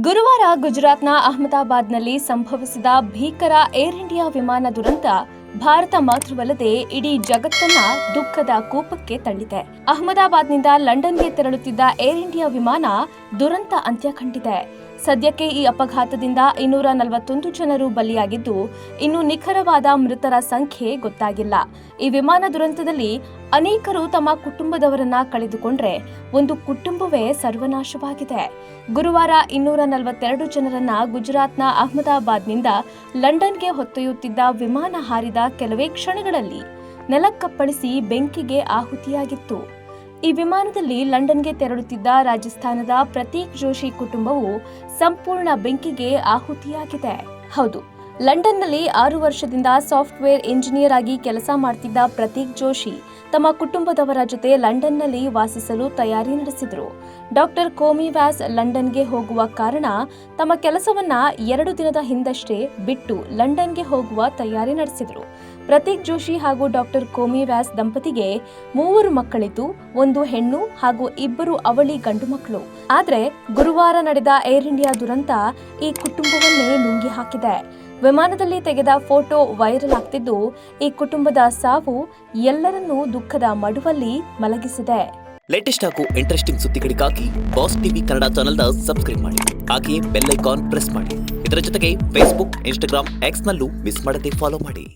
ಗುರುವಾರ ಗುಜರಾತ್ನ ಅಹಮದಾಬಾದ್ನಲ್ಲಿ ಸಂಭವಿಸಿದ ಭೀಕರ ಏರ್ ಇಂಡಿಯಾ ವಿಮಾನ ದುರಂತ ಭಾರತ ಮಾತ್ರವಲ್ಲದೆ ಇಡೀ ಜಗತ್ತನ್ನ ದುಃಖದ ಕೂಪಕ್ಕೆ ತಳ್ಳಿದೆ. ಅಹಮದಾಬಾದ್ನಿಂದ ಲಂಡನ್ಗೆ ತೆರಳುತ್ತಿದ್ದ ಏರ್ ಇಂಡಿಯಾ ವಿಮಾನ ದುರಂತ ಅಂತ್ಯ ಕಂಡಿದೆ. ಸದ್ಯಕ್ಕೆ ಈ ಅಪಘಾತದಿಂದ 241 ಜನರು ಬಲಿಯಾಗಿದ್ದು, ಇನ್ನು ನಿಖರವಾದ ಮೃತರ ಸಂಖ್ಯೆ ಗೊತ್ತಾಗಿಲ್ಲ. ಈ ವಿಮಾನ ದುರಂತದಲ್ಲಿ ಅನೇಕರು ತಮ್ಮ ಕುಟುಂಬದವರನ್ನ ಕಳೆದುಕೊಂಡ್ರೆ ಒಂದು ಕುಟುಂಬವೇ ಸರ್ವನಾಶವಾಗಿದೆ. ಗುರುವಾರ 242 ಜನರನ್ನ ಗುಜರಾತ್ನ ಅಹಮದಾಬಾದ್ನಿಂದ ಲಂಡನ್ಗೆ ಹೊತ್ತೊಯ್ಯುತ್ತಿದ್ದ ವಿಮಾನ ಹಾರಿದ ಕೆಲವೇ ಕ್ಷಣಗಳಲ್ಲಿ ನೆಲಕ್ಕಪ್ಪಳಿಸಿ ಬೆಂಕಿಗೆ ಆಹುತಿಯಾಗಿತ್ತು. ಈ ವಿಮಾನದಲ್ಲಿ ಲಂಡನ್ಗೆ ತೆರಳುತ್ತಿದ್ದ ರಾಜಸ್ಥಾನದ ಪ್ರತೀಕ್ ಜೋಶಿ ಕುಟುಂಬವು ಸಂಪೂರ್ಣ ಬೆಂಕಿಗೆ ಆಹುತಿಯಾಗಿದೆ. ಹೌದು, ಲಂಡನ್ನಲ್ಲಿ 6 ವರ್ಷದಿಂದ ಸಾಫ್ಟ್ವೇರ್ ಇಂಜಿನಿಯರ್ ಆಗಿ ಕೆಲಸ ಮಾಡ್ತಿದ್ದ ಪ್ರತೀಕ್ ಜೋಶಿ ತಮ್ಮ ಕುಟುಂಬದವರ ಜೊತೆ ಲಂಡನ್ನಲ್ಲಿ ವಾಸಿಸಲು ತಯಾರಿ ನಡೆಸಿದರು. ಡಾಕ್ಟರ್ ಕೋಮಿ ವ್ಯಾಸ್ ಲಂಡನ್ಗೆ ಹೋಗುವ ಕಾರಣ ತಮ್ಮ ಕೆಲಸವನ್ನ 2 ದಿನದ ಹಿಂದಷ್ಟೇ ಬಿಟ್ಟು ಲಂಡನ್ಗೆ ಹೋಗುವ ತಯಾರಿ ನಡೆಸಿದರು. ಪ್ರತೀಕ್ ಜೋಶಿ ಹಾಗೂ ಡಾಕ್ಟರ್ ಕೋಮಿ ವ್ಯಾಸ್ ದಂಪತಿಗೆ 3 ಮಕ್ಕಳಿದ್ದು, 1 ಹೆಣ್ಣು ಹಾಗೂ 2 ಅವಳಿ ಗಂಡು ಮಕ್ಕಳು. ಆದ್ರೆ ಗುರುವಾರ ನಡೆದ ಏರ್ ಇಂಡಿಯಾ ದುರಂತ ಈ ಕುಟುಂಬವನ್ನೇ ನುಂಗಿ ಹಾಕಿದೆ. ವಿಮಾನದಲ್ಲಿ ತೆಗೆದ ಫೋಟೋ ವೈರಲ್ ಆಗ್ತಿದ್ದು, ಈ ಕುಟುಂಬದ ಸಾವು ಎಲ್ಲರನ್ನೂ ದುಃಖದ ಮಡುವಲ್ಲಿ ಮಲಗಿಸಿದೆ. ಲೇಟೆಸ್ಟ್ ಹಾಗೂ ಇಂಟ್ರೆಸ್ಟಿಂಗ್ ಸುದ್ದಿಗಳಿಗಾಗಿ ಬಾಸ್ ಟಿವಿ ಕನ್ನಡ ಚಾನೆಲ್ನ ಸಬ್ಸ್ಕ್ರೈಬ್ ಮಾಡಿ. ಹಾಗೆಯೇ ಬೆಲ್ ಐಕಾನ್ ಪ್ರೆಸ್ ಮಾಡಿ. ಇದರ ಜೊತೆಗೆ ಫೇಸ್ಬುಕ್, ಇನ್ಸ್ಟಾಗ್ರಾಮ್, ಎಕ್ಸ್ ನಲ್ಲೂ ಮಿಸ್ ಮಾಡದೆ ಫಾಲೋ ಮಾಡಿ.